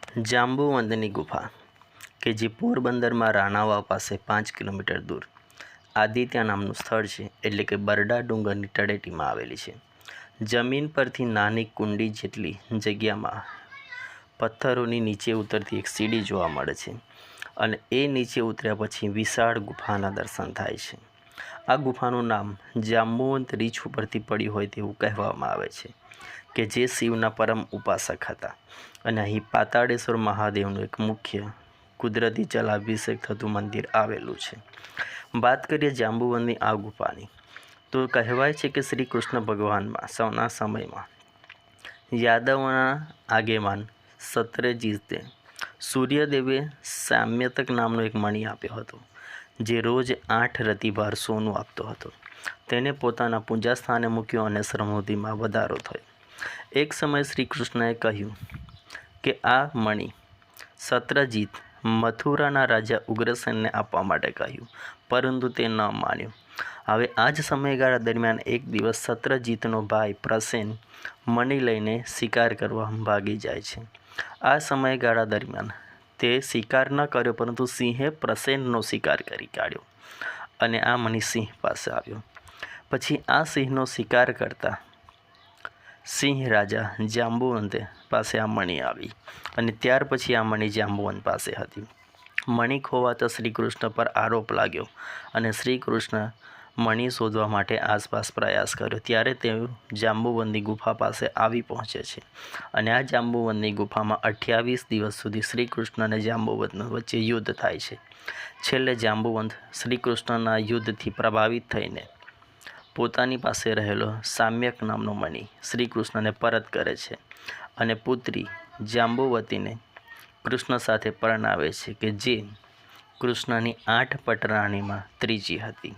જાંબુવંતની ગુફા કે જે પોરબંદરમાં રાણાવા પાસે 5 કિલોમીટર દૂર આદિત્ય નામનું સ્થળ છે, એટલે કે બરડા ડુંગરની તળેટીમાં આવેલી છે. જમીન પરથી નાની કુંડી જેટલી જગ્યામાં પથ્થરોની નીચે ઉતરતી એક સીડી જોવા મળે છે અને એ નીચે ઉતર્યા પછી વિશાળ ગુફાના દર્શન થાય છે. આ ગુફાનું નામ જાંબુવંત રીછ ઉપરથી પડ્યું હોય તેવું કહેવામાં આવે છે કે જે શિવના પરમ ઉપાસક હતા અને અહીં પાતાળેશ્વર મહાદેવનું એક મુખ્ય કુદરતી જલાભિષેક થતું મંદિર આવેલું છે. વાત કરીએ જાંબુવંતની આ ગુફાની, તો કહેવાય છે કે શ્રી કૃષ્ણ ભગવાનમાં સૌના સમયમાં યાદવોના આગેવાન સત્રજીતે સૂર્યદેવે સામ્યતક નામનો એક મણિ આપ્યો હતો, જે રોજ 8 રતિભાર સોનું આપતો હતો. તેને પોતાના પૂજા સ્થાને મૂક્યો અને સમૃદ્ધિમાં વધારો થયો. એક સમયે શ્રી કૃષ્ણએ કહ્યું કે આ મણિ સત્રજીત મથુરાના રાજા ઉગ્રસેનને આપવા માટે કહ્યું, પરંતુ તે ન માન્યો. હવે આ જ સમયગાળા દરમિયાન એક દિવસ સત્રજીતનો ભાઈ પ્રસેન મણિ લઈને શિકાર કરવા ભાગી જાય છે. આ સમયગાળા દરમિયાન તે શિકાર ન કર્યો, પરંતુ સિંહે પ્રસેનનો શિકાર કરી કાઢ્યો અને આ મણિ સિંહ પાસે આવ્યો. પછી આ સિંહનો શિકાર કરતા સિંહ રાજા જાંબુવંત પાસે આ મણિ આવી અને ત્યાર પછી આ મણિ જાંબુવંત પાસે હતી. મણિ ખોવાતા શ્રી કૃષ્ણ પર આરોપ લાગ્યો અને શ્રી કૃષ્ણ મણિ શોધવા માટે આસપાસ પ્રયાસ કર્યો. ત્યારે તેઓ જાંબુવંતની ગુફા પાસે આવી પહોંચે છે અને આ જાંબુવંતની ગુફામાં 28 દિવસ સુધી શ્રી કૃષ્ણ અને જાંબુવંત વચ્ચે યુદ્ધ થાય છે. છેલ્લે જાંબુવંત શ્રી કૃષ્ણના યુદ્ધથી પ્રભાવિત થઈને પોતાની પાસે રહેલો સામ્યક નામનો મણિ શ્રી કૃષ્ણને પરત કરે છે અને પુત્રી જાંબુવતીને કૃષ્ણ સાથે પરણાવે છે, કે જે કૃષ્ણની 8 પટરાણીમાં ત્રીજી હતી.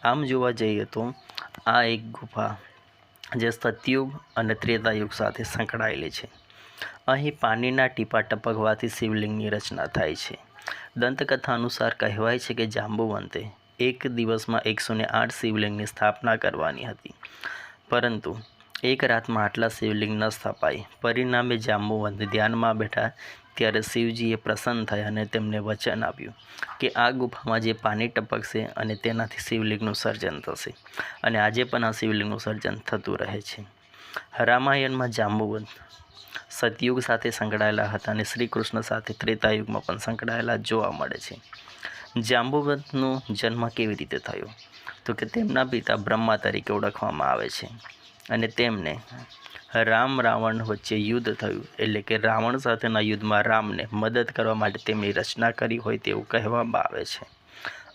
આમ જોવા જઈએ તો આ એક ગુફા જે સતયુગ અને ત્રેતાયુગ સાથે સંકળાયેલી છે. અહીં પાણીના ટીપાં ટપકવાથી શિવલિંગની રચના થાય છે. દંતકથા અનુસાર કહેવાય છે કે જાંબુવંતે એક દિવસમાં 108 શિવલિંગની સ્થાપના કરવાની હતી, પરંતુ એક રાતમાં આટલા શિવલિંગ ન સ્થાપાય. પરિણામે જાંબુવંત ધ્યાનમાં બેઠા ત્યારે શિવજીએ પ્રસન્ન થયા અને તેમને વચન આપ્યું કે આ ગુફામાં જે પાણી ટપકશે અને તેનાથી શિવલિંગનું સર્જન થશે, અને આજે પણ આ શિવલિંગનું સર્જન થતું રહે છે. રામાયણમાં જાંબુવંત સતયુગ સાથે સંકળાયેલા હતા અને શ્રી કૃષ્ણ સાથે ત્રેતાયુગમાં પણ સંકળાયેલા જોવા મળે છે. જાંબુવંતનો જન્મ કેવી રીતે થયો, તો કે તેમના પિતા બ્રહ્મા તરીકે ઓળખવામાં આવે છે અને તેમને રાવણ વચ્ચે યુદ્ધ થયું, એટલે કે રાવણ સાથેના યુદ્ધમાં રામને મદદ કરવા માટે તેમની રચના કરી હોય તેવું કહેવામાં આવે છે.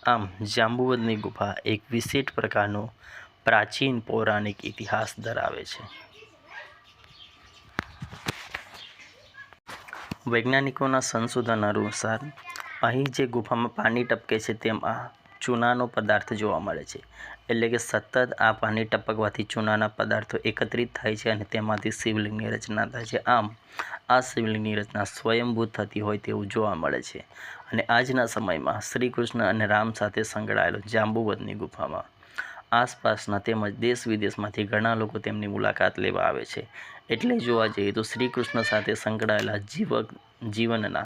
આમ જાંબુવંતની ગુફા એક વિશિષ્ટ પ્રકારનો પ્રાચીન પૌરાણિક ઇતિહાસ ધરાવે છે. વૈજ્ઞાનિકોના સંશોધન અનુસાર અહીં જે ગુફામાં પાણી ટપકે છે તેમાં ચૂનાનો પદાર્થ જોવા મળે છે, એટલે કે સતત આ પાણી ટપકવાથી ચૂનાના પદાર્થો એકત્રિત થાય છે અને તેમાંથી શિવલિંગની રચના થાય છે. આમ આ શિવલિંગની રચના સ્વયંભૂ થતી હોય તેવું જોવા મળે છે અને આજના સમયમાં શ્રી કૃષ્ણ અને રામ સાથે સંકળાયેલો જાંબુવંતની ગુફામાં આસપાસના તેમજ દેશ વિદેશમાંથી ઘણા લોકો તેમની મુલાકાત લેવા આવે છે. એટલે જોવા જઈએ તો શ્રી કૃષ્ણ સાથે સંકળાયેલા જીવનના